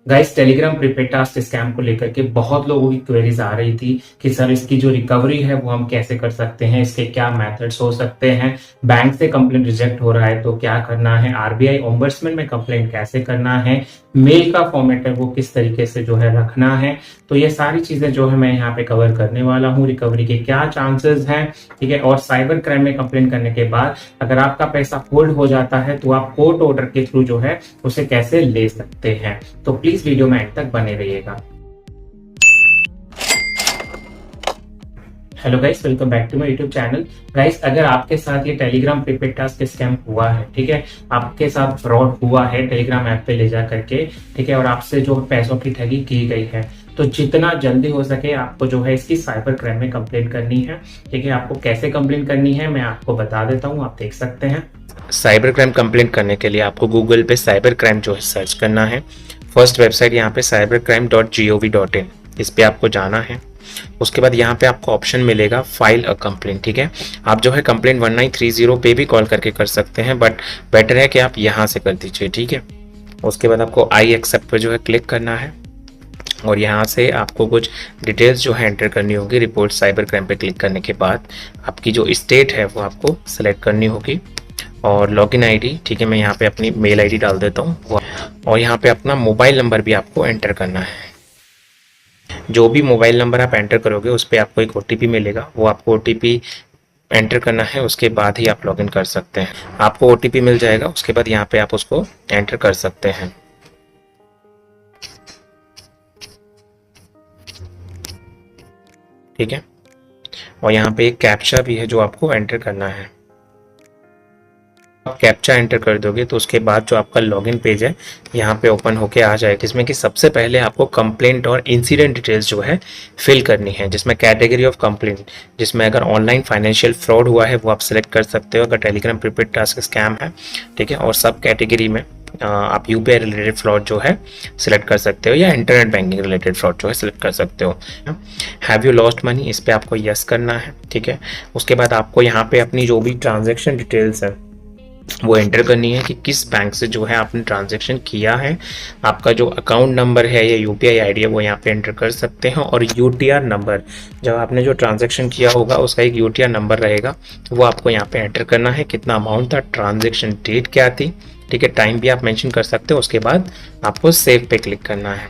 Guys, Telegram prepaid task scam को लेकर के बहुत लोगों की क्वेरीज आ रही थी कि सर इसकी जो रिकवरी है वो हम कैसे कर सकते हैं, इसके क्या मेथड्स हो सकते हैं, बैंक से कंप्लेंट रिजेक्ट हो रहा है तो क्या करना है, आरबीआई ओम्बड्समैन में कंप्लेंट कैसे करना है, मेल का फॉर्मेट है वो किस तरीके से जो है रखना है। तो ये सारी चीजें जो है मैं यहाँ पे कवर करने वाला हूँ। रिकवरी के क्या चांसेस हैं, ठीक है, और साइबर क्राइम में कंप्लेंट करने के बाद अगर आपका पैसा होल्ड हो जाता है तो आप कोर्ट ऑर्डर के थ्रू जो है उसे कैसे ले सकते हैं। तो प्लीज वीडियो में एंड तक बने रहिएगा। Hello guys, welcome back to my YouTube channel. Guys, अगर आपके साथ ये टेलीग्राम प्रीपेड टास्क स्कैम हुआ है, ठीक है, आपके साथ फ्रॉड हुआ है टेलीग्राम ऐप पे ले जा करके, ठीक है, और आपसे जो पैसों की ठगी की गई है, तो जितना जल्दी हो सके आपको जो है इसकी साइबर क्राइम में कंप्लेंट करनी है। ठीक है, आपको कैसे कंप्लेंट करनी है मैं आपको बता देता हूँ, आप देख सकते हैं। साइबर क्राइम कंप्लेंट करने के लिए आपको गूगल पे साइबर क्राइम जो है सर्च करना है। फर्स्ट वेबसाइट यहाँ पे cybercrime.gov.in, इस पे आपको जाना है। उसके बाद यहाँ पे आपको ऑप्शन मिलेगा फाइल अ कंप्लेंट। ठीक है, आप जो है कंप्लेंट 1930 पे भी कॉल करके कर सकते हैं, बट बेटर है कि आप यहाँ से कर दीजिए। ठीक है, उसके बाद आपको आई एक्सेप्ट पे जो है क्लिक करना है और यहाँ से आपको कुछ डिटेल्स जो है एंटर करनी होगी। रिपोर्ट साइबर क्राइम पे क्लिक करने के बाद आपकी जो स्टेट है वो आपको सेलेक्ट करनी होगी और लॉगिन आईडी, ठीक है, मैं यहाँ पे अपनी मेल आईडी डाल देता हूँ और यहाँ पे अपना मोबाइल नंबर भी आपको एंटर करना है। जो भी मोबाइल नंबर आप एंटर करोगे उस पर आपको एक ओटीपी मिलेगा, वो आपको ओटीपी एंटर करना है। उसके बाद ही आप लॉगिन कर सकते हैं। आपको ओटीपी मिल जाएगा, उसके बाद यहाँ पे आप उसको एंटर कर सकते हैं। ठीक है, और यहाँ पे एक कैप्चा भी है जो आपको एंटर करना है। आप कैप्चा एंटर कर दोगे तो उसके बाद जो आपका लॉगिन पेज है यहाँ पे ओपन होके आ जाएगा, जिसमें कि सबसे पहले आपको कंप्लेंट और इंसिडेंट डिटेल्स जो है फिल करनी है, जिसमें कैटेगरी ऑफ कंप्लेंट, जिसमें अगर ऑनलाइन फाइनेंशियल फ्रॉड हुआ है वो आप सिलेक्ट कर सकते हो, अगर टेलीग्राम प्रीपेड टास्क स्कैम है। ठीक है, और सब कैटेगरी में आप यूपीआई रिलेटेड फ्रॉड जो है सिलेक्ट कर सकते हो या इंटरनेट बैंकिंग रिलेटेड फ्रॉड जो है सिलेक्ट कर सकते हो। हैव यू लॉस्ट मनी, इस पर आपको यस करना है। ठीक है, उसके बाद आपको यहाँ पे अपनी जो भी ट्रांजेक्शन डिटेल्स है वो एंटर करनी है कि किस बैंक से जो है आपने ट्रांजैक्शन किया है। आपका जो अकाउंट नंबर है या यूपीआई आईडी है वो यहाँ पे एंटर कर सकते हैं, और यूटीआर नंबर, जब आपने जो ट्रांजैक्शन किया होगा उसका एक यूटीआर नंबर रहेगा, वो आपको यहाँ पे एंटर करना है। कितना अमाउंट था, ट्रांजैक्शन डेट क्या थी, ठीक है, टाइम भी आप मेंशन कर सकते हो। उसके बाद आपको सेव पे क्लिक करना है।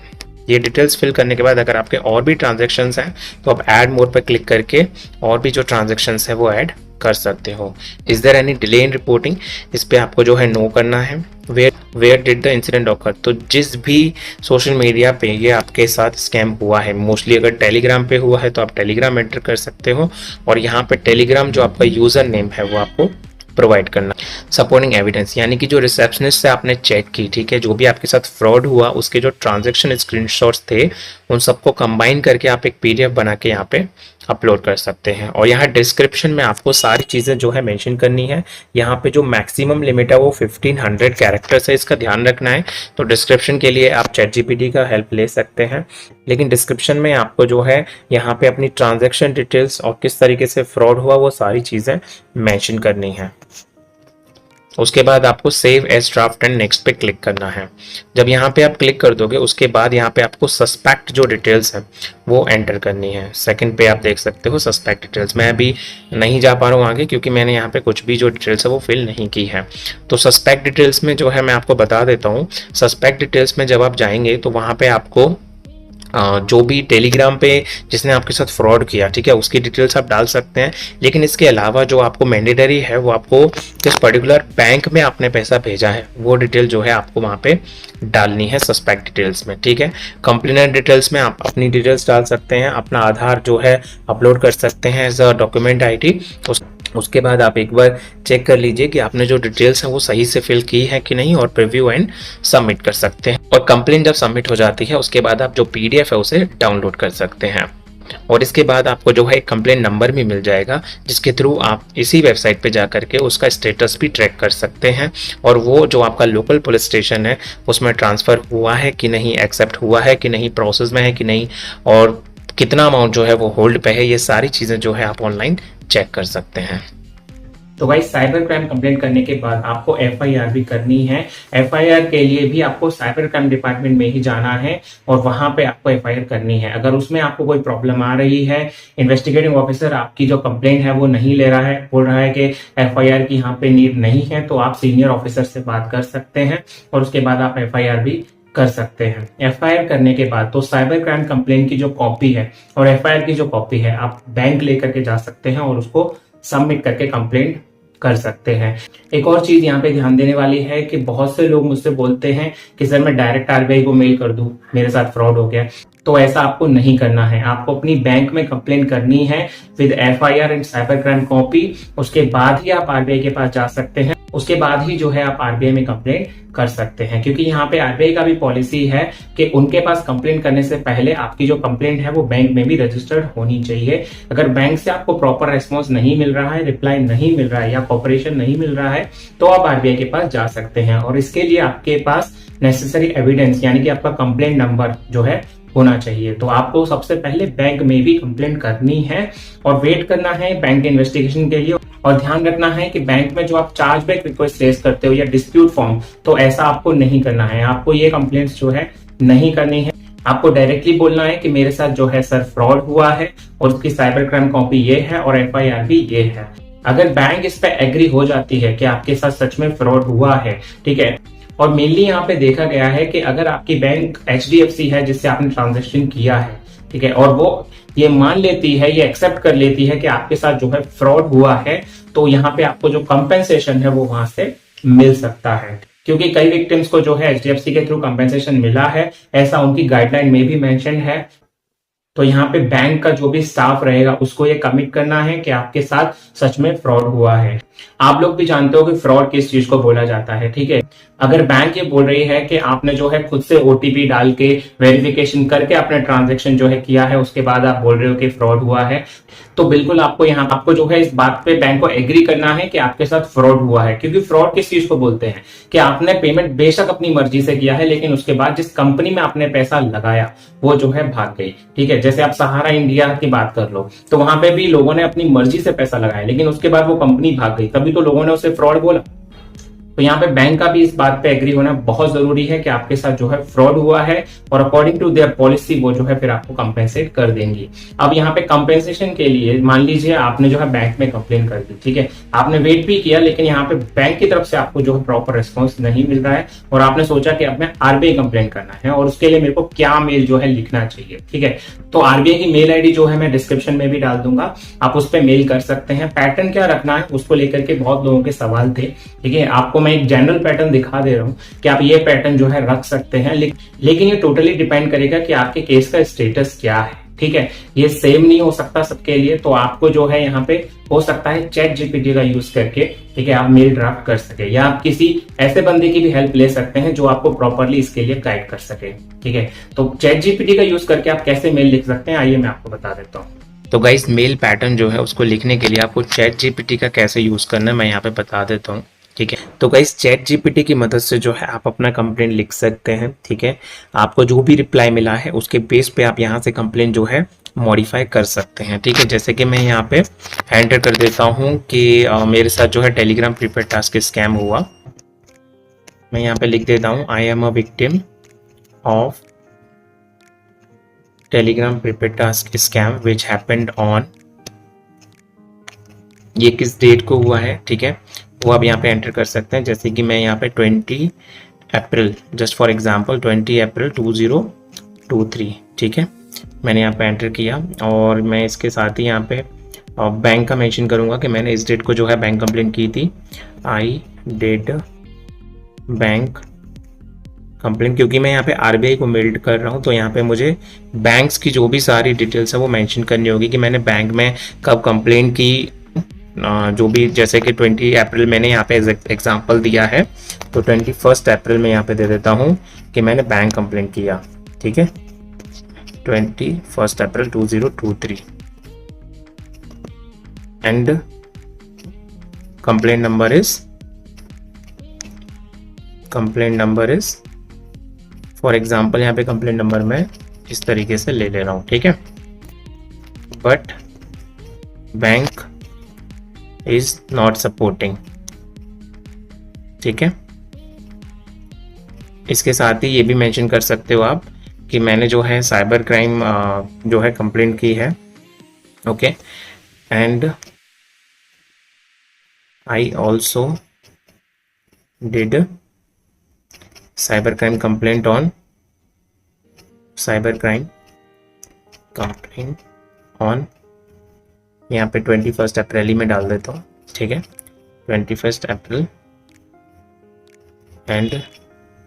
ये डिटेल्स फिल करने के बाद अगर आपके और भी ट्रांजैक्शंस हैं तो आप ऐड मोर पर क्लिक करके और भी जो ट्रांजैक्शंस है वो ऐड कर सकते हो। Is there any delay in reporting, इस पे आपको जो है नो करना है। Where did the incident occur, तो जिस भी सोशल मीडिया पे ये आपके साथ स्कैम हुआ है, मोस्टली अगर टेलीग्राम पे हुआ है तो आप टेलीग्राम एंटर कर सकते हो, और यहाँ पे टेलीग्राम जो आपका यूजर नेम है वो आपको प्रोवाइड करना। सपोर्टिंग एविडेंस, यानी कि जो रिसेप्शनिस्ट से आपने चेक की, ठीक है, जो भी आपके साथ फ्रॉड हुआ उसके जो ट्रांजैक्शन स्क्रीनशॉट्स थे उन सबको कंबाइन करके आप एक पीडीएफ बना के यहाँ पे अपलोड कर सकते हैं। और यहाँ डिस्क्रिप्शन में आपको सारी चीज़ें जो है मेंशन करनी है। यहाँ पे जो मैक्सिमम लिमिट है वो 1500 कैरेक्टर्स है, इसका ध्यान रखना है। तो डिस्क्रिप्शन के लिए आप ChatGPT का हेल्प ले सकते हैं, लेकिन डिस्क्रिप्शन में आपको जो है यहाँ पे अपनी ट्रांजैक्शन डिटेल्स और किस तरीके से फ्रॉड हुआ वो सारी चीज़ें मेंशन करनी है। उसके बाद आपको save as draft and next पे क्लिक करना है। जब यहाँ पे आप क्लिक कर दोगे उसके बाद यहाँ पे आपको सस्पेक्ट जो डिटेल्स है वो एंटर करनी है। सेकंड पे आप देख सकते हो सस्पेक्ट डिटेल्स। मैं अभी नहीं जा पा रहा हूँ आगे क्योंकि मैंने यहाँ पे कुछ भी जो डिटेल्स है वो फिल नहीं की है। तो सस्पेक्ट डिटेल्स में जो है मैं आपको बता देता हूँ। सस्पेक्ट डिटेल्स में जब आप जाएंगे तो वहाँ पे आपको जो भी टेलीग्राम पे जिसने आपके साथ फ्रॉड किया, ठीक है, उसकी डिटेल्स आप डाल सकते हैं, लेकिन इसके अलावा जो आपको मैंडेटरी है वो आपको किस पर्टिकुलर बैंक में आपने पैसा भेजा है वो डिटेल जो है आपको वहाँ पे डालनी है सस्पेक्ट डिटेल्स में। ठीक है, कंप्लेनेंट डिटेल्स में आप अपनी डिटेल्स डाल सकते हैं, अपना आधार जो है अपलोड कर सकते हैं एज अ डॉक्यूमेंट आईडी। उसके बाद आप एक बार चेक कर लीजिए कि आपने जो डिटेल्स हैं वो सही से फिल की है कि नहीं, और प्रीव्यू एंड सबमिट कर सकते हैं। और कंप्लेंट जब सबमिट हो जाती है उसके बाद आप जो पीडीएफ है उसे डाउनलोड कर सकते हैं, और इसके बाद आपको जो है एक कंप्लेंट नंबर भी मिल जाएगा, जिसके थ्रू आप इसी वेबसाइट पे जा करके उसका स्टेटस भी ट्रैक कर सकते हैं, और वो जो आपका लोकल पुलिस स्टेशन है उसमें ट्रांसफ़र हुआ है कि नहीं, एक्सेप्ट हुआ है कि नहीं, प्रोसेस में है कि नहीं, और कितना अमाउंट जो है वो होल्ड पे है, ये सारी चीज़ें जो है आप ऑनलाइन चेक कर सकते हैं। तो गाइस साइबर क्राइम कंप्लेंट करने के बाद आपको एफआईआर भी करनी है। एफआईआर के लिए भी आपको साइबर क्राइम डिपार्टमेंट में ही जाना है और वहां पे आपको एफआईआर करनी है। अगर उसमें आपको कोई प्रॉब्लम आ रही है, इन्वेस्टिगेटिंग ऑफिसर आपकी जो कंप्लेंट है वो नहीं ले रहा है, बोल रहा है कि एफआईआर की यहाँ पे नीड नहीं है, तो आप सीनियर ऑफिसर से बात कर सकते हैं और उसके बाद आप एफआईआर भी कर सकते हैं। एफआईआर करने के बाद तो साइबर क्राइम कंप्लेंट की जो कॉपी है और एफआईआर की जो कॉपी है आप बैंक लेकर के जा सकते हैं और उसको सबमिट करके कंप्लेंट कर सकते हैं। एक और चीज यहाँ पे ध्यान देने वाली है कि बहुत से लोग मुझसे बोलते हैं कि सर मैं डायरेक्ट आरबीआई को मेल कर दूं, मेरे साथ फ्रॉड हो गया। तो ऐसा आपको नहीं करना है, आपको अपनी बैंक में कंप्लेंट करनी है with FIR and cyber crime copy. उसके बाद ही आप आरबीआई के पास जा सकते हैं, उसके बाद ही जो है आप आरबीआई में कंप्लेंट कर सकते हैं। क्योंकि यहाँ पे आरबीआई का भी पॉलिसी है कि उनके पास कंप्लेंट करने से पहले आपकी जो कंप्लेंट है वो बैंक में भी रजिस्टर्ड होनी चाहिए। अगर बैंक से आपको प्रॉपर रेस्पॉन्स नहीं मिल रहा है, रिप्लाई नहीं मिल रहा है या कॉपरेशन नहीं मिल रहा है, तो आप आरबीआई के पास जा सकते हैं और इसके लिए आपके पास नेसेसरी एविडेंस यानी कि आपका कंप्लेंट नंबर जो है होना चाहिए। तो आपको सबसे पहले बैंक में भी कंप्लेंट करनी है और वेट करना है बैंक इन्वेस्टिगेशन के लिए। और ध्यान रखना है कि बैंक में जो आप चार्जबैक रिक्वेस्ट रेज करते हो या डिस्प्यूट फॉर्म, तो ऐसा आपको नहीं करना है। आपको ये कंप्लेंट्स जो है नहीं करनी है। आपको डायरेक्टली बोलना है कि मेरे साथ जो है सर फ्रॉड हुआ है और उसकी साइबर क्राइम कॉपी ये है और एफआईआर भी ये है। अगर बैंक इस पे एग्री हो जाती है कि आपके साथ सच में फ्रॉड हुआ है, ठीक है, और मेनली यहाँ पे देखा गया है कि अगर आपकी बैंक एचडीएफसी है जिससे आपने ट्रांजेक्शन किया है, ठीक है, और वो ये मान लेती है, ये एक्सेप्ट कर लेती है कि आपके साथ जो है फ्रॉड हुआ है, तो यहाँ पे आपको जो कंपेंसेशन है वो वहां से मिल सकता है। क्योंकि कई विक्टिम्स को जो है एचडीएफसी के थ्रू कंपेंसेशन मिला है, ऐसा उनकी गाइडलाइन में भी मेंशन है। तो यहाँ पे बैंक का जो भी स्टाफ रहेगा उसको ये कमिट करना है कि आपके साथ सच में फ्रॉड हुआ है। आप लोग भी जानते हो कि फ्रॉड किस चीज को बोला जाता है, ठीक है। अगर बैंक ये बोल रही है कि आपने जो है खुद से ओटीपी डाल के वेरिफिकेशन करके आपने ट्रांजैक्शन जो है किया है, उसके बाद आप बोल रहे हो कि फ्रॉड हुआ है, तो बिल्कुल आपको जो है इस बात पे बैंक को एग्री करना है कि आपके साथ फ्रॉड हुआ है। क्योंकि फ्रॉड किस चीज को बोलते हैं कि आपने पेमेंट बेशक अपनी मर्जी से किया है, लेकिन उसके बाद जिस कंपनी में आपने पैसा लगाया वो जो है भाग गई, ठीक है। जैसे आप सहारा इंडिया की बात कर लो, तो वहां पे भी लोगों ने अपनी मर्जी से पैसा लगाया, लेकिन उसके बाद वो कंपनी भाग गई, तभी तो लोगों ने उसे फ्रॉड बोला। तो यहाँ पे बैंक का भी इस बात पे एग्री होना बहुत जरूरी है कि आपके साथ जो है फ्रॉड हुआ है और अकॉर्डिंग टू देयर पॉलिसी वो जो है फिर आपको कंपेंसेट कर देंगी। अब यहाँ पे कंपेंसेशन के लिए मान लीजिए आपने जो है बैंक में कंप्लेन कर दी, ठीक है, आपने वेट भी किया, लेकिन यहाँ पे बैंक की तरफ से आपको जो है प्रॉपर रिस्पॉन्स नहीं मिल रहा है और आपने सोचा कि अब मैं आरबीआई कंप्लेन करना है और उसके लिए मेरे को क्या मेल जो है लिखना चाहिए, ठीक है। तो आरबीआई की मेल आईडी जो है मैं डिस्क्रिप्शन में भी डाल दूंगा, आप उस पर मेल कर सकते हैं। पैटर्न क्या रखना है उसको लेकर के बहुत लोगों के सवाल थे, ठीक है। आपको मैं एक जनरल पैटर्न दिखा दे रहा हूं कि आप ये पैटर्न जो है रख सकते हैं, लेकिन ये टोटली डिपेंड करेगा कि आपके केस का स्टेटस क्या है, ठीक है। ये सेम नहीं हो सकता सबके लिए, तो आपको जो है यहाँ पे हो सकता है चैट जीपीटी का यूज करके, ठीक है, आप मेल ड्राफ्ट कर सके, या आप किसी ऐसे बंदे की भी हेल्प ले सकते हैं जो आपको प्रॉपरली इसके लिए गाइड कर सके, ठीक है। तो चैट जीपीटी का यूज करके आप कैसे मेल लिख सकते हैं, आइए मैं आपको बता देता हूँ। तो गाइस मेल पैटर्न जो है उसको लिखने के लिए आपको चैट जीपीटी का कैसे यूज करना है मैं यहाँ पे बता देता हूँ, ठीक है। तो गाइस चैट जीपीटी की मदद से जो है आप अपना कंप्लेंट लिख सकते हैं, ठीक है। आपको जो भी रिप्लाई मिला है उसके बेस पे आप यहाँ से कंप्लेंट जो है मॉडिफाई कर सकते हैं, ठीक है। जैसे कि मैं यहाँ पे एंटर कर देता हूँ कि मेरे साथ जो है टेलीग्राम प्रीपेड टास्क स्कैम हुआ। मैं यहाँ पे लिख देता हूँ I am a victim of Telegram prepaid task scam which happened on, ये किस डेट को हुआ है, ठीक है, वो आप यहाँ पे एंटर कर सकते हैं। जैसे कि मैं यहाँ पे 20 अप्रैल, जस्ट फॉर एग्जांपल 20 अप्रैल 2023, ठीक है, मैंने यहाँ पे एंटर किया और मैं इसके साथ ही यहाँ पे बैंक का मेंशन करूँगा कि मैंने इस डेट को जो है बैंक कंप्लेंट की थी। आई डिड बैंक कंप्लेंट, क्योंकि मैं यहाँ पे आरबीआई को मेल कर रहा हूँ तो यहाँ पे मुझे बैंक्स की जो भी सारी डिटेल्स है वो मेंशन करनी होगी कि मैंने बैंक में कब कंप्लेंट की, जो भी, जैसे कि 20 अप्रैल मैंने यहाँ पे एग्जांपल दिया है, तो 21 अप्रैल में यहाँ पे दे देता हूँ कि मैंने बैंक कंप्लेंट किया, ठीक है, 21 अप्रैल 2023 and complaint number is for example, यहाँ पे कंप्लेंट नंबर मैं इस तरीके से ले रहा हूँ, ठीक है, but bank is not supporting. ठीक है, इसके साथ ही ये भी मेंशन कर सकते हो आप कि मैंने जो है साइबर क्राइम जो है कंप्लेंट की है। Okay, and I also did cyber crime complaint on cyber crime complaint on, यहाँ पे 21 अप्रैल ही में डाल देता हूँ। ठीक है, 21 अप्रैल and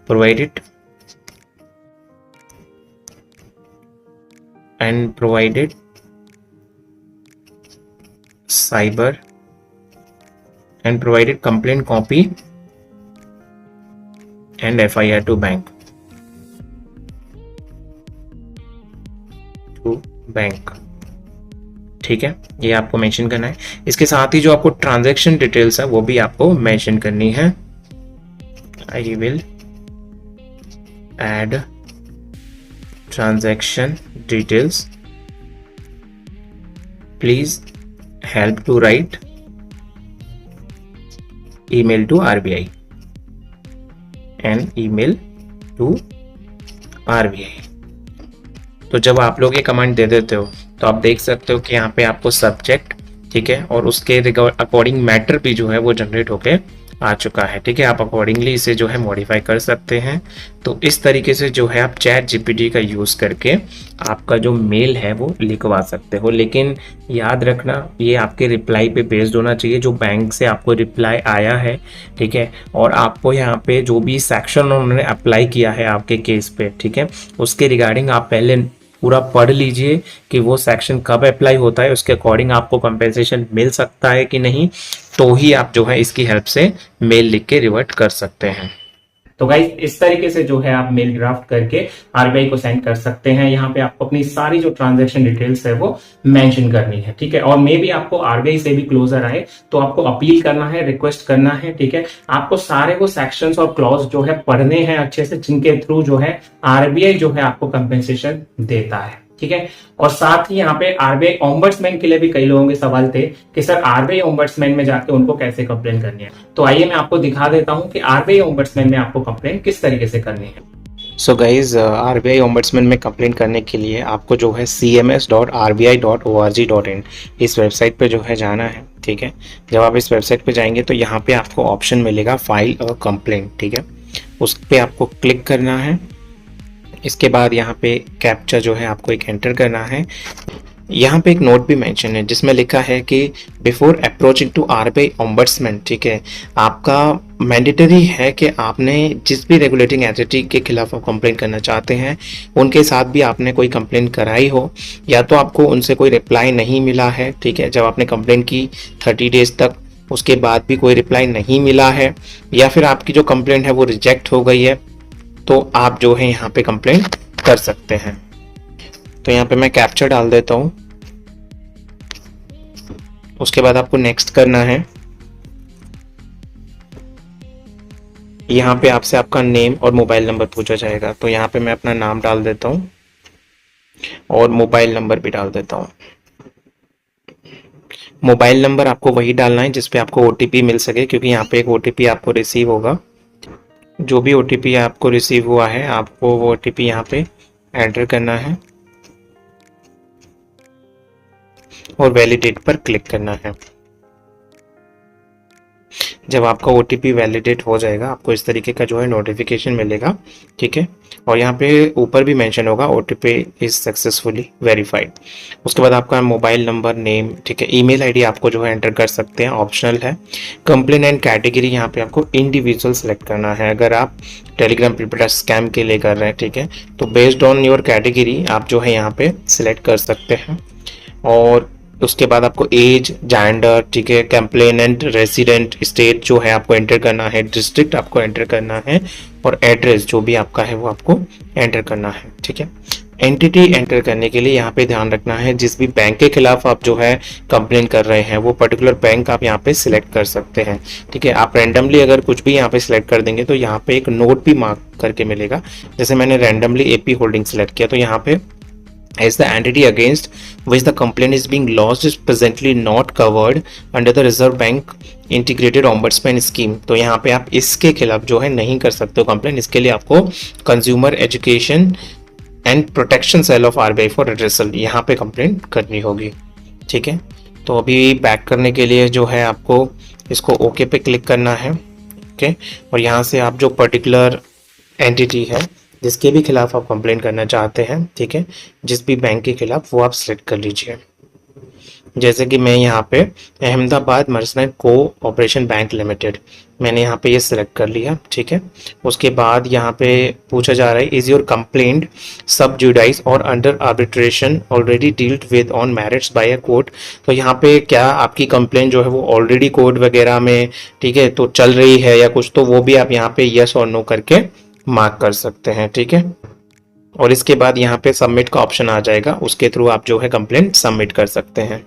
provided cyber and provided complaint copy and FIR to bank ठीक है, ये आपको मेंशन करना है। इसके साथ ही जो आपको ट्रांजैक्शन डिटेल्स है वो भी आपको मेंशन करनी है। I will add transaction details, please help to write email to RBI and email to RBI। तो जब आप लोग ये कमांड दे देते हो तो आप देख सकते हो कि यहाँ पे आपको सब्जेक्ट, ठीक है, और उसके अकॉर्डिंग मैटर भी जो है वो जनरेट होके आ चुका है। ठीक है, आप अकॉर्डिंगली इसे जो है मॉडिफाई कर सकते हैं। तो इस तरीके से जो है आप चैट जीपीटी का यूज़ करके आपका जो मेल है वो लिखवा सकते हो। लेकिन याद रखना, ये आपके रिप्लाई पे बेस्ड होना चाहिए, जो बैंक से आपको रिप्लाई आया है। ठीक है, और आपको यहाँ पे जो भी सेक्शन उन्होंने अप्लाई किया है आपके केस पे, ठीक है, उसके रिगार्डिंग आप पहले पूरा पढ़ लीजिए कि वो सेक्शन कब अप्लाई होता है, उसके अकॉर्डिंग आपको कंपेंसेशन मिल सकता है कि नहीं, तो ही आप जो है इसकी हेल्प से मेल लिख के रिवर्ट कर सकते हैं। तो गाइस इस तरीके से जो है आप मेल ड्राफ्ट करके आरबीआई को सेंड कर सकते हैं। यहाँ पे आपको अपनी सारी जो ट्रांजैक्शन डिटेल्स है वो मेंशन करनी है। ठीक है, और मे भी आपको आरबीआई से भी क्लोजर आए तो आपको अपील करना है, रिक्वेस्ट करना है। ठीक है, आपको सारे वो सेक्शंस और क्लॉज जो है पढ़ने हैं अच्छे से, जिनके थ्रू जो है आरबीआई जो है आपको कंपेंसेशन देता है। ठीक है, और साथ ही यहाँ पे आरबीआई ओम्बड्समैन के लिए भी कई लोगों के सवाल थे कि सर आरबीआई ओम्बड्समैन में जाके उनको कैसे कंप्लेन करनी है। तो आइए मैं आपको दिखा देता हूँ कि आरबीआई ओम्बड्समैन में आपको कंप्लेन किस तरीके से करनी है। सो गाइज, आरबीआई ओम्बड्समैन में कंप्लेंट करने के लिए आपको जो है cms.rbi.org.in इस वेबसाइट पे जो है जाना है। ठीक है, जब आप इस वेबसाइट पे जाएंगे तो यहाँ पे आपको ऑप्शन मिलेगा फाइल अ कंप्लेंट। ठीक है, उस पर आपको क्लिक करना है। इसके बाद यहाँ पे कैप्चा जो है आपको एक एंटर करना है। यहाँ पे एक नोट भी मेंशन है जिसमें लिखा है कि before approaching to RBI ombudsman, ठीक है, आपका मैंडेटरी है कि आपने जिस भी रेगुलेटिंग एथिटी के खिलाफ आप कंप्लेंट करना चाहते हैं उनके साथ भी आपने कोई कंप्लेंट कराई हो, या तो आपको उनसे कोई रिप्लाई नहीं मिला है। ठीक है, जब आपने कंप्लेंट की 30 डेज तक, उसके बाद भी कोई रिप्लाई नहीं मिला है, या फिर आपकी जो कंप्लेंट है वो रिजेक्ट हो गई है, तो आप जो है यहाँ पे कंप्लेंट कर सकते हैं। तो यहाँ पे मैं कैप्चर डाल देता हूँ। उसके बाद आपको नेक्स्ट करना है। यहाँ पे आपसे आपका नेम और मोबाइल नंबर पूछा जाएगा, तो यहाँ पे मैं अपना नाम डाल देता हूँ और मोबाइल नंबर भी डाल देता हूँ। मोबाइल नंबर आपको वही डालना है जिसपे आपको ओटीपी मिल सके, क्योंकि यहाँ पे एक ओटीपी आपको रिसीव होगा। जो भी ओटीपी आपको रिसीव हुआ है आपको वो ओटीपी यहाँ पे एंटर करना है और वैलिडेट पर क्लिक करना है। जब आपका ओटीपी वैलिडेट हो जाएगा आपको इस तरीके का जो है नोटिफिकेशन मिलेगा। ठीक है, और यहाँ पे ऊपर भी मेंशन होगा ओटीपी इज सक्सेसफुली वेरीफाइड। उसके बाद आपका मोबाइल नंबर, नेम, ठीक है, ईमेल आईडी आपको जो है एंटर कर सकते हैं, ऑप्शनल है। कंप्लेन एंड कैटेगरी यहाँ पे आपको इंडिविजुअल सेलेक्ट करना है। अगर आप टेलीग्राम प्रीपेड स्कैम के लिए कर रहे हैं, ठीक है, तो बेस्ड ऑन योर कैटेगरी आप जो है यहाँ पे सिलेक्ट कर सकते हैं। और उसके बाद आपको एज, जेंडर, ठीक है, कंप्लेनेंट, रेसिडेंट स्टेट जो है आपको एंटर करना है, डिस्ट्रिक्ट आपको एंटर करना है, और एड्रेस जो भी आपका है वो आपको एंटर करना है। ठीक है, एंटिटी एंटर करने के लिए यहाँ पे ध्यान रखना है जिस भी बैंक के खिलाफ आप जो है कंप्लेन कर रहे हैं वो पर्टिकुलर बैंक आप यहाँ पे सिलेक्ट कर सकते हैं। ठीक है, आप रैंडमली अगर कुछ भी यहाँ पे सिलेक्ट कर देंगे तो यहाँ पे एक नोट भी मार्क करके मिलेगा। जैसे मैंने रैंडमली एपी होल्डिंग सिलेक्ट किया तो यहाँ पे as the entity against which the complaint is being lodged is presently not covered under the Reserve Bank integrated ombudsman scheme. तो यहाँ पे आप इसके खिलाफ जो है नहीं कर सकते हो कंप्लेंट। इसके लिए आपको consumer education and protection cell of RBI for redressal यहाँ पे कंप्लेंट करनी होगी। ठीक है, तो अभी बैक करने के लिए जो है आपको इसको ओके पे क्लिक करना है। ओके, और यहाँ से आप जो पर्टिकुलर एंटिटी है जिसके भी खिलाफ आप कंप्लेंट करना चाहते हैं, ठीक है, जिस भी बैंक के खिलाफ, वो आप सिलेक्ट कर लीजिए। जैसे कि मैं यहाँ पे Ahmedabad merchant cooperation bank limited, मैंने यहाँ पे ये सिलेक्ट कर लिया। ठीक है, उसके बाद यहाँ पे पूछा जा रहा है is your complaint sub judice और under arbitration already dealt with on merits by a court. तो यहाँ पे क्या आपकी कंप्लेंट जो है वो ऑलरेडी कोर्ट वगैरह में, ठीक है, तो चल रही है या कुछ, तो वो भी आप यहाँ पे यस और नो करके मार्क कर सकते हैं। ठीक है, और इसके बाद यहाँ पे सबमिट का ऑप्शन आ जाएगा, उसके थ्रू आप जो है कंप्लेंट सबमिट कर सकते हैं।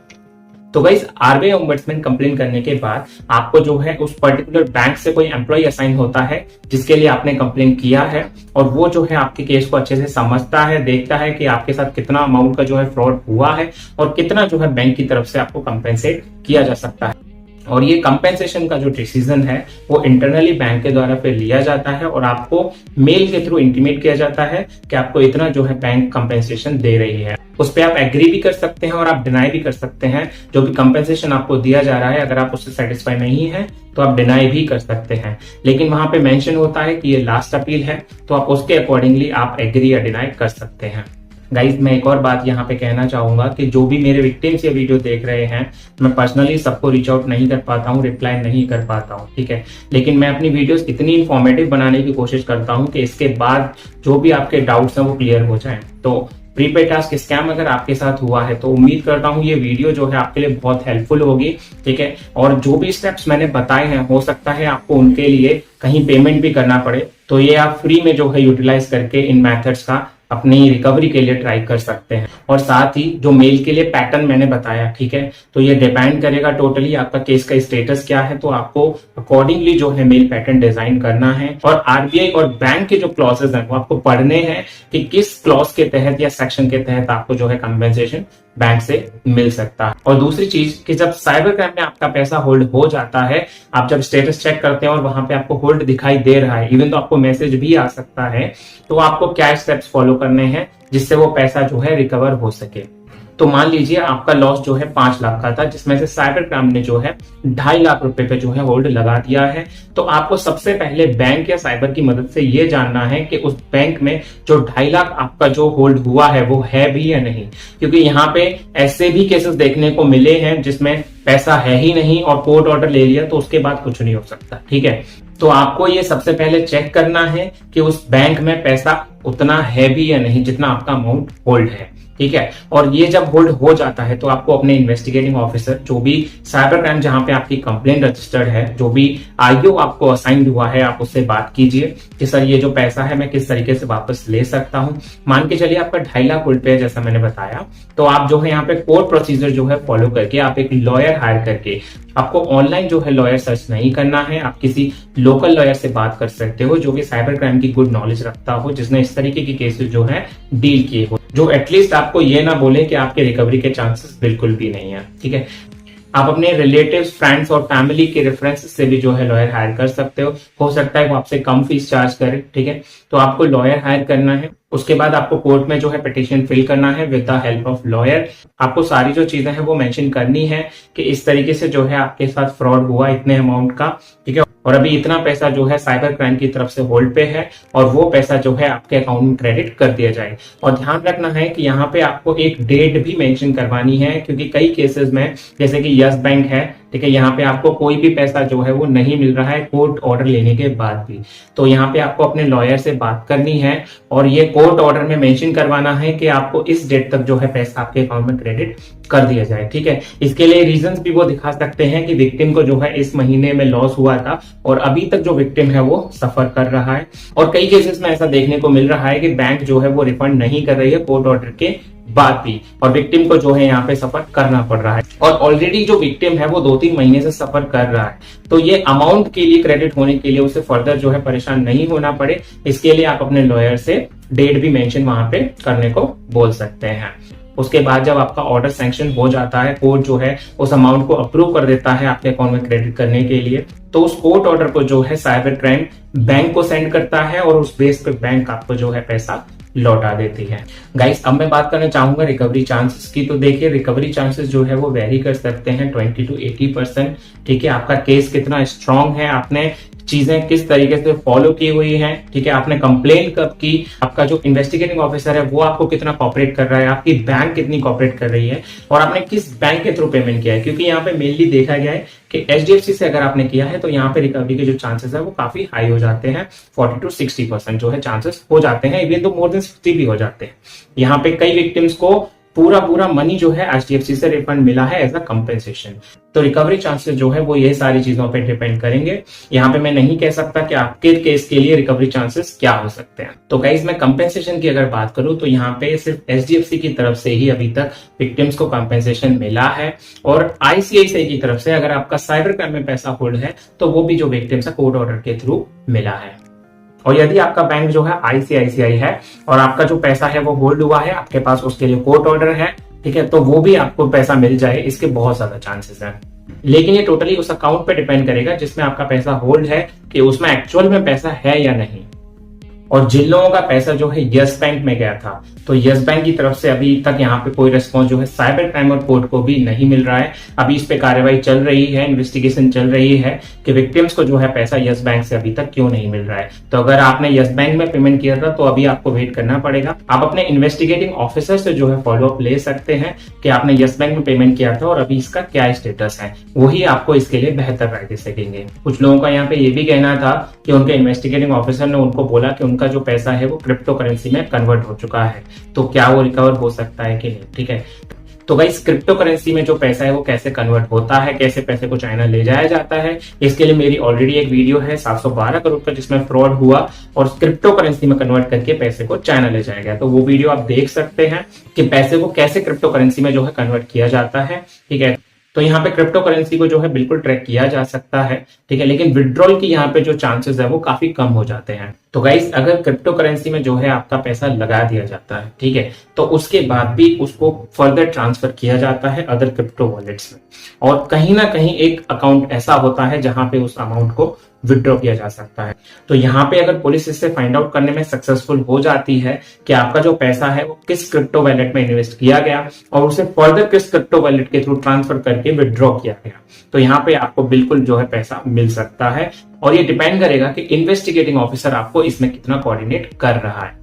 तो गाइस आरबीआई ओम्बड्समैन कंप्लेन करने के बाद आपको जो है उस पर्टिकुलर बैंक से कोई एम्प्लॉय असाइन होता है जिसके लिए आपने कंप्लेन किया है, और वो जो है आपके केस को अच्छे से समझता है, देखता है कि आपके साथ कितना अमाउंट का जो है फ्रॉड हुआ है और कितना जो है बैंक की तरफ से आपको कंपेंसेट किया जा सकता है। और ये कंपेंसेशन का जो डिसीजन है वो इंटरनली बैंक के द्वारा फिर लिया जाता है और आपको मेल के थ्रू इंटीमेट किया जाता है कि आपको इतना जो है बैंक कंपेंसेशन दे रही है। उस पर आप एग्री भी कर सकते हैं और आप डिनाई भी कर सकते हैं। जो भी कंपेंसेशन आपको दिया जा रहा है, अगर आप उससे सेटिस्फाई नहीं है तो आप डिनाई भी कर सकते हैं, लेकिन वहां पे मेंशन होता है कि ये लास्ट अपील है, तो आप उसके अकॉर्डिंगली आप एग्री या डिनाई कर सकते हैं। गाइज मैं एक और बात यहाँ पे कहना चाहूंगा कि जो भी मेरे विक्टिम्स ये वीडियो देख रहे हैं, मैं पर्सनली सबको रीच आउट नहीं कर पाता हूँ, रिप्लाई नहीं कर पाता हूँ, ठीक है, लेकिन मैं अपनी वीडियोस इतनी इंफॉर्मेटिव बनाने की कोशिश करता हूँ कि इसके बाद जो भी आपके डाउट्स हैं वो क्लियर हो जाएं। तो प्रीपेड टास्क स्कैम अगर आपके साथ हुआ है तो उम्मीद करता हूँ ये वीडियो जो है आपके लिए बहुत हेल्पफुल होगी, ठीक है, और जो भी स्टेप्स मैंने बताए हैं हो सकता है आपको उनके लिए कहीं पेमेंट भी करना पड़े, तो ये आप फ्री में जो है यूटिलाइज करके इन मेथड्स का अपनी रिकवरी के लिए ट्राई कर सकते हैं। और साथ ही जो मेल के लिए पैटर्न मैंने बताया, ठीक है, तो ये डिपेंड करेगा टोटली आपका केस का स्टेटस क्या है, तो आपको अकॉर्डिंगली जो है मेल पैटर्न डिजाइन करना है। और आरबीआई और बैंक के जो क्लॉजेस हैं वो आपको पढ़ने हैं कि किस क्लॉज के तहत या सेक्शन के तहत आपको जो है कंपेंसेशन बैंक से मिल सकता है। और दूसरी चीज कि जब साइबर क्राइम में आपका पैसा होल्ड हो जाता है, आप जब स्टेटस चेक करते हैं और वहां पे आपको होल्ड दिखाई दे रहा है, इवन तो आपको मैसेज भी आ सकता है, तो आपको क्या स्टेप्स फॉलो करने हैं जिससे वो पैसा जो है रिकवर हो सके। तो मान लीजिए आपका लॉस जो है 5 लाख का था, जिसमें से साइबर क्राइम ने जो है 2.5 लाख रुपए पे जो है होल्ड लगा दिया है। तो आपको सबसे पहले बैंक या साइबर की मदद से ये जानना है कि उस बैंक में जो 2.5 लाख आपका जो होल्ड हुआ है वो है भी या नहीं, क्योंकि यहाँ पे ऐसे भी केसेस देखने को मिले हैं जिसमें पैसा है ही नहीं और कोर्ट ऑर्डर ले लिया तो उसके बाद कुछ नहीं हो सकता। ठीक है, तो आपको ये सबसे पहले चेक करना है कि उस बैंक में पैसा उतना है भी या नहीं जितना आपका अमाउंट होल्ड है। ठीक है, और ये जब होल्ड हो जाता है तो आपको अपने इन्वेस्टिगेटिंग ऑफिसर, जो भी साइबर क्राइम जहां पे आपकी कंप्लेंट रजिस्टर्ड है, जो भी आईओ आपको असाइंड हुआ है, आप उससे बात कीजिए कि सर ये जो पैसा है मैं किस तरीके से वापस ले सकता हूं। मान के चलिए आपका 2.5 लाख होल्ड पे है जैसा मैंने बताया, तो आप जो है यहाँ पे कोर्ट प्रोसीजर जो है फॉलो करके आप एक लॉयर हायर करके, आपको ऑनलाइन जो है लॉयर सर्च नहीं करना है, आप किसी लोकल लॉयर से बात कर सकते हो जो कि साइबर क्राइम की गुड नॉलेज रखता हो, जिसने इस तरीके की केसेस जो है डील किए हो, जो एटलीस्ट आपको ये ना बोले कि आपके रिकवरी के चांसेस बिल्कुल भी नहीं है। ठीक है, आप अपने रिलेटिव्स, फ्रेंड्स और फैमिली के रेफरेंस से भी जो है लॉयर हायर कर सकते हो सकता है वो आपसे कम फीस चार्ज करे। ठीक है, तो आपको लॉयर हायर करना है। उसके बाद आपको कोर्ट में जो है पिटीशन फिल करना है with the help of lawyer. आपको सारी जो चीजें हैं वो मेंशन करनी है कि इस तरीके से जो है आपके साथ फ्रॉड हुआ इतने अमाउंट का, ठीक है, और अभी इतना पैसा जो है साइबर क्राइम की तरफ से होल्ड पे है और वो पैसा जो है आपके अकाउंट में क्रेडिट कर दिया जाए। और ध्यान रखना है कि यहाँ पे आपको एक डेट भी मेंशन करवानी है, क्योंकि कई केसेस में जैसे कि यस बैंक है, ठीक है, यहाँ पे आपको कोई भी पैसा जो है वो नहीं मिल रहा है कोर्ट ऑर्डर लेने के बाद भी। तो यहाँ पे आपको अपने लॉयर से बात करनी है और ये कोर्ट ऑर्डर में मेंशन करवाना है कि आपको इस डेट तक जो है पैसा आपके अकाउंट में क्रेडिट कर दिया जाए। ठीक है, इसके लिए रीजंस भी वो दिखा सकते हैं कि विक्टिम को जो है इस महीने में लॉस हुआ था और अभी तक जो विक्टिम है वो सफर कर रहा है। और कई केसेस में ऐसा देखने को मिल रहा है कि बैंक जो है वो रिफंड नहीं कर रही है कोर्ट ऑर्डर के बाद भी, और विक्टिम को जो है यहाँ पे सफर करना पड़ रहा है, और ऑलरेडी जो विक्टिम है वो 2-3 महीने से सफर कर रहा है। तो ये अमाउंट के लिए क्रेडिट होने के लिए उसे फर्दर जो है परेशान नहीं होना पड़े, इसके लिए आप अपने लॉयर से डेट भी मेंशन वहां पे करने को बोल सकते हैं। उसके बाद जब आपका ऑर्डर सैंक्शन हो जाता है, कोर्ट जो है उस अमाउंट को अप्रूव कर देता है आपके अकाउंट में क्रेडिट करने के लिए, तो उस कोर्ट ऑर्डर को जो है साइबर क्राइम बैंक को सेंड करता है और उस बेस पे बैंक आपको जो है पैसा लौटा देती है। गाइस, अब मैं बात करना चाहूंगा रिकवरी चांसेस की। तो देखिए, रिकवरी चांसेस जो है वो वेरी कर सकते हैं 20 to 80%। ठीक है, आपका केस कितना स्ट्रांग है, आपने चीजें किस तरीके से फॉलो की हुई हैं, ठीक है, आपने कंप्लेन कब की, आपका जो इन्वेस्टिगेटिंग ऑफिसर है वो आपको कितना कॉपरेट कर रहा है, आपकी बैंक कितनी कॉपरेट कर रही है, और आपने किस बैंक के थ्रू पेमेंट किया है। क्योंकि यहाँ पे मेनली देखा गया है कि HDFC से अगर आपने किया है तो यहाँ पे रिकवरी के जो चांसेस है वो काफी हाई हो जाते हैं, 40 to 60% जो है चांसेस हो जाते हैं, इवन तो मोर देन 60 भी हो जाते हैं। यहाँ पे कई विक्टिम्स को पूरा मनी जो है HDFC से रिफंड मिला है एज अ कंपेंसेशन। तो रिकवरी चांसेस जो है वो ये सारी चीजों पे डिपेंड करेंगे। यहाँ पे मैं नहीं कह सकता कि आपके केस के लिए रिकवरी चांसेस क्या हो सकते हैं। तो गाइस, मैं कंपेंसेशन की अगर बात करूं तो यहाँ पे सिर्फ HDFC की तरफ से ही अभी तक विक्टिम्स को कंपेंसेशन मिला है, और ICICI की तरफ से अगर आपका साइबर क्राइम में पैसा होल्ड है तो वो भी जो विक्टिम्स है कोर्ट ऑर्डर के थ्रू मिला है। और यदि आपका बैंक जो है ICICI है और आपका जो पैसा है वो होल्ड हुआ है आपके पास, उसके लिए कोर्ट ऑर्डर है, ठीक है, तो वो भी आपको पैसा मिल जाए, इसके बहुत ज्यादा चांसेस हैं। लेकिन ये टोटली उस अकाउंट पे डिपेंड करेगा जिसमें आपका पैसा होल्ड है कि उसमें एक्चुअल में पैसा है या नहीं। और जिन लोगों का पैसा जो है यस बैंक में गया था, तो यस बैंक की तरफ से अभी तक यहाँ पे कोई रिस्पॉन्स जो है साइबर क्राइम और कोर्ट को भी नहीं मिल रहा है। अभी इस पे कार्रवाई चल रही है, इन्वेस्टिगेशन चल रही है कि विक्टिम्स को जो है पैसा यस बैंक से अभी तक क्यों नहीं मिल रहा है। तो अगर आपने यस बैंक में पेमेंट किया था तो अभी आपको वेट करना पड़ेगा। आप अपने इन्वेस्टिगेटिंग ऑफिसर से जो है फॉलोअप ले सकते हैं कि आपने यस बैंक में पेमेंट किया था और अभी इसका क्या स्टेटस है, वही आपको इसके लिए बेहतर राय दे सकेंगे। कुछ लोगों का यहाँ पे ये भी कहना था कि उनके इन्वेस्टिगेटिंग ऑफिसर ने उनको बोला कि उनका जो पैसा है वो क्रिप्टो करेंसी में कन्वर्ट हो चुका है, तो क्या वो रिकवर हो सकता है कि नहीं। ठीक है, तो गाइस, क्रिप्टो करेंसी में जो पैसा है वो कैसे कन्वर्ट होता है, कैसे पैसे को चाइना ले जाया जाता है, इसके लिए मेरी ऑलरेडी एक वीडियो है 712 करोड़ का जिसमें फ्रॉड हुआ और क्रिप्टो करेंसी में कन्वर्ट करके पैसे को चाइना ले जाया गया। तो वो वीडियो आप देख सकते हैं कि पैसे को कैसे क्रिप्टो करेंसी में जो है कन्वर्ट किया जाता है। ठीक है, तो यहाँ पे क्रिप्टो करेंसी को जो है बिल्कुल ट्रैक किया जा सकता है, ठीक है, लेकिन विड्रॉल की यहाँ पे जो चांसेस है वो काफी कम हो जाते हैं। तो गाइस, अगर क्रिप्टो करेंसी में जो है आपका पैसा लगा दिया जाता है, ठीक है, तो उसके बाद भी उसको फर्दर ट्रांसफर किया जाता है अदर क्रिप्टो वॉलेट्स में, और कहीं ना कहीं एक अकाउंट ऐसा होता है जहां पे उस अमाउंट को विड्रॉ किया जा सकता है। तो यहाँ पे अगर पुलिस इससे फाइंड आउट करने में सक्सेसफुल हो जाती है कि आपका जो पैसा है वो किस क्रिप्टो वॉलेट में इन्वेस्ट किया गया और उसे फर्दर किस क्रिप्टो वॉलेट के थ्रू ट्रांसफर करके विड्रॉ किया गया, तो यहाँ पे आपको बिल्कुल जो है पैसा मिल सकता है। और ये डिपेंड करेगा कि इन्वेस्टिगेटिंग ऑफिसर आपको इसमें कितना कोऑर्डिनेट कर रहा है।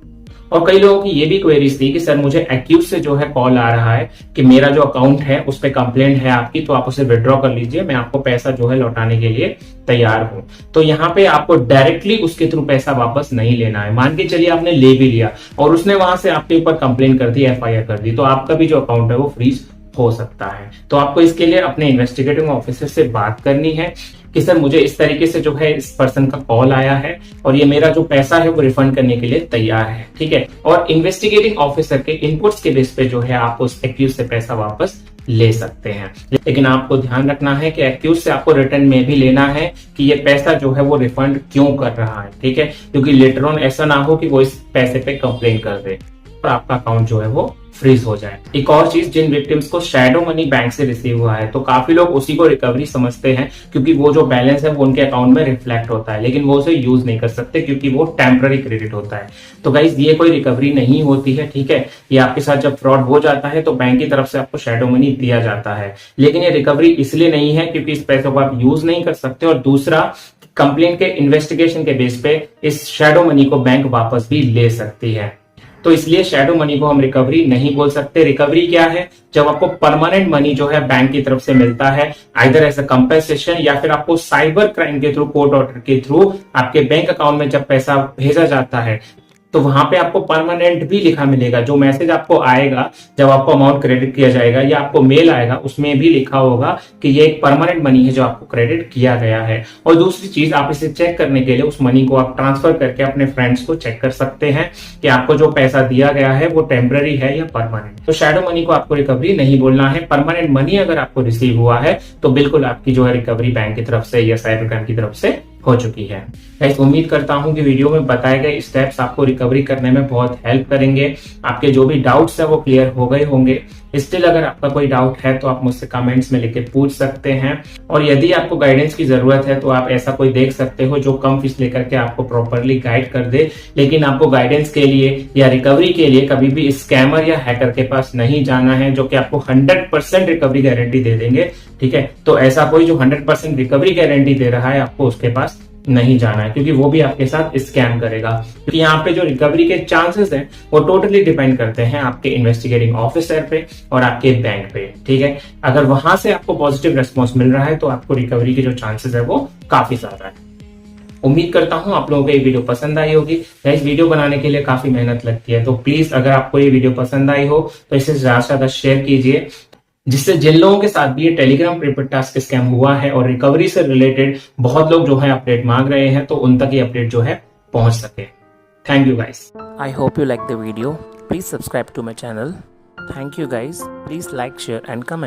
और कई लोगों की ये भी क्वेरीज थी कि सर मुझे एक्यूज से जो है कॉल आ रहा है कि मेरा जो अकाउंट है उस पे कंप्लेंट है आपकी, तो आप उसे विड्रॉ कर लीजिए, मैं आपको पैसा जो है लौटाने के लिए तैयार हूं। तो यहाँ पे आपको डायरेक्टली उसके थ्रू पैसा वापस नहीं लेना है। मान के चलिए आपने ले भी लिया और उसने वहां से आपके ऊपर कंप्लेंट कर दी, FIR कर दी, तो आपका भी जो अकाउंट है वो फ्रीज हो सकता है। तो आपको इसके लिए अपने इन्वेस्टिगेटिंग ऑफिसर से बात करनी है कि सर मुझे इस तरीके से जो है इस पर्सन का कॉल आया है और ये मेरा जो पैसा है वो रिफंड करने के लिए तैयार है। ठीक है, और इन्वेस्टिगेटिंग ऑफिसर के इनपुट्स के बेस पे जो है आप उस एक्यूज से पैसा वापस ले सकते हैं। लेकिन आपको ध्यान रखना है कि एक्यूज से आपको रिटर्न में भी लेना है कि ये पैसा जो है वो रिफंड क्यों कर रहा है। ठीक है, क्योंकि लेटर ऑन ऐसा ना हो कि वो इस पैसे पे कंप्लेन कर दे और आपका अकाउंट जो है वो फ्रीज हो जाए। एक और चीज, जिन विक्टिम्स को शैडो मनी बैंक से रिसीव हुआ है तो काफी लोग उसी को रिकवरी समझते हैं क्योंकि वो जो बैलेंस है वो उनके अकाउंट में रिफ्लेक्ट होता है, लेकिन वो उसे यूज नहीं कर सकते क्योंकि वो टेम्पररी क्रेडिट होता है। तो गाइज, ये कोई रिकवरी नहीं होती है। ठीक है, ये आपके साथ जब फ्रॉड हो जाता है तो बैंक की तरफ से आपको शैडो मनी दिया जाता है, लेकिन ये रिकवरी इसलिए नहीं है क्योंकि इस पैसे को आप यूज नहीं कर सकते, और दूसरा कंप्लेंट के इन्वेस्टिगेशन के बेस पे इस शैडो मनी को बैंक वापस भी ले सकती है। तो इसलिए शैडो मनी को हम रिकवरी नहीं बोल सकते। रिकवरी क्या है? जब आपको परमानेंट मनी जो है बैंक की तरफ से मिलता है, आइदर एज अ कंपेंसेशन या फिर आपको साइबर क्राइम के थ्रू, कोर्ट ऑर्डर के थ्रू आपके बैंक अकाउंट में जब पैसा भेजा जाता है, तो वहां पे आपको परमानेंट भी लिखा मिलेगा। जो मैसेज आपको आएगा जब आपको अमाउंट क्रेडिट किया जाएगा या आपको मेल आएगा, उसमें भी लिखा होगा कि ये एक परमानेंट मनी है जो आपको क्रेडिट किया गया है। और दूसरी चीज, आप इसे चेक करने के लिए उस मनी को आप ट्रांसफर करके अपने फ्रेंड्स को चेक कर सकते हैं कि आपको जो पैसा दिया गया है वो टेम्पररी है या परमानेंट। तो शैडो मनी को आपको रिकवरी नहीं बोलना है। परमानेंट मनी अगर आपको रिसीव हुआ है तो बिल्कुल आपकी जो है रिकवरी बैंक की तरफ से या साइबर क्राइम की तरफ से हो चुकी है। गाइस, उम्मीद करता हूं कि वीडियो में बताए गए स्टेप्स आपको रिकवरी करने में बहुत हेल्प करेंगे। आपके जो भी डाउट्स है वो क्लियर हो गए होंगे। स्टिल अगर आपका कोई डाउट है तो आप मुझसे कमेंट्स में लिख के पूछ सकते हैं, और यदि आपको गाइडेंस की जरूरत है तो आप ऐसा कोई देख सकते हो जो कम फीस लेकर के आपको प्रॉपरली गाइड कर दे। लेकिन आपको गाइडेंस के लिए या रिकवरी के लिए कभी भी स्कैमर या हैकर के पास नहीं जाना है, जो कि आपको 100% रिकवरी गारंटी दे देंगे। ठीक है, तो ऐसा कोई जो 100% रिकवरी गारंटी दे रहा है, आपको उसके पास नहीं जाना है, क्योंकि वो भी आपके साथ स्कैम करेगा। क्योंकि यहाँ पे जो रिकवरी के चांसेस हैं वो टोटली डिपेंड करते हैं आपके इन्वेस्टिगेटिंग ऑफिसर पे और आपके बैंक पे। ठीक है, अगर वहां से आपको पॉजिटिव रेस्पॉन्स मिल रहा है तो आपको रिकवरी के जो चांसेस है वो काफी ज्यादा है। उम्मीद करता हूं आप लोगों को ये वीडियो पसंद आई होगी। इस वीडियो बनाने के लिए काफी मेहनत लगती है, तो प्लीज अगर आपको ये वीडियो पसंद आई हो तो इसे ज्यादा से ज्यादा शेयर कीजिए, जिससे जिन लोगों के साथ भी ये टेलीग्राम पेपर टास्क स्कैम हुआ है और रिकवरी से रिलेटेड बहुत लोग जो है अपडेट मांग रहे हैं, तो उन तक ये अपडेट जो है पहुंच सके। Thank you guys. I hope you like the video. Please subscribe to my channel. Thank you guys. Please like, share and comment.